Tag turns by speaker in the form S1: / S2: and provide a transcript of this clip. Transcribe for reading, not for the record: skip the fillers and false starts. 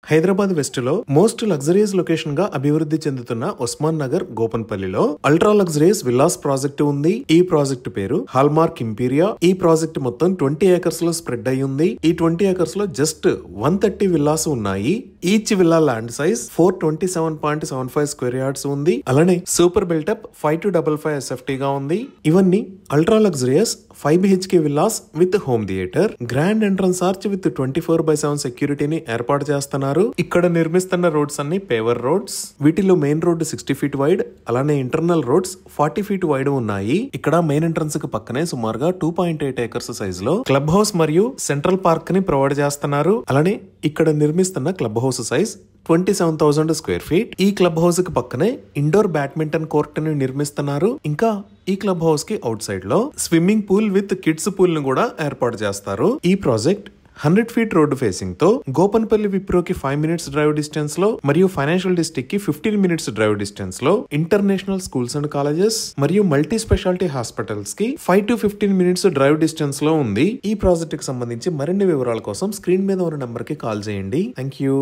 S1: Hyderabad west లో most luxurious location గా అభివృద్ధి చెందుతున్న ఉస్మాన్ నగర్ గోపన్పల్లిలో అల్ట్రా లగ్జరియస్ విల్లాస్ ప్రాజెక్టు ఉంది. ఈ ప్రాజెక్టు పేరు హాల్మార్క్ ఇంపీరియా. ఈ ప్రాజెక్ట్ మొత్తం 20 ఏకర్స్ లో స్ప్రెడ్ అయి ఉంది. ఈ 20 ఏకర్స్ లో జస్ట్ 130 విల్లాస్ ఉన్నాయి. Each villa land size 427.75 square yards ఉంది. అలానే సూపర్ బిల్టప్ 5255 SFT గా ఉంది. ఇవన్నీ ultra luxurious 5 BHK villas with home theatre, grand entrance arch with 24/7 సెక్యూరిటీని ఏర్పాటు చేస్తున్నారు. ఇక్కడ నిర్మిస్తున్న రోడ్స్ అన్ని పేవర్ రోడ్స్. వీటిలో మెయిన్ రోడ్ 60 ఫీట్ వైడ్, అలానే ఇంటర్నల్ రోడ్స్ 40 ఫీట్ వైడ్ ఉన్నాయి. ఇక్కడ మెయిన్ ఎంట్రన్స్ కి పక్కనే సుమారుగా 2.8 ఏకర్స్ సైజ్ లో క్లబ్ హౌస్ మరియు సెంట్రల్ పార్క్ ని ప్రొవైడ్ చేస్తున్నారు. అలానే ఇక్కడ నిర్మిస్తున్న club house size 27,000 square feet. ఈ క్లబ్ హౌస్ కి పక్కనే ఇండోర్ బ్యాడ్మింటన్ కోర్ట్ ని నిర్మిస్తున్నారు. ఇంకా ఈ క్లబ్ హౌస్ కి అవుట్ సైడ్ లో swimming pool with kids pool ని కూడా ఏర్పాటు చేస్తారు. ఈ ప్రాజెక్ట్ 100 ఫీట్ రోడ్డు ఫేసింగ్ తో గోపన్పల్లి విప్రోకి 5 మినిట్స్ డ్రైవ్ డిస్టెన్స్ లో మరియు ఫైనాన్షియల్ డిస్ట్రిక్ట్ కి 15 మినిట్స్ డ్రైవ్ డిస్టెన్స్ లో ఇంటర్నేషనల్ స్కూల్స్ అండ్ కాలేజెస్ మరియు మల్టీ స్పెషాలిటీ హాస్పిటల్స్ కి 5 to 15 మినిట్స్ డ్రైవ్ డిస్టెన్స్ లో ఉంది. ఈ ప్రాజెక్ట్ కి సంబంధించి మరిన్ని వివరాల కోసం స్క్రీన్ మీద ఉన్న నంబర్ కి కాల్ చేయండి. Thank you.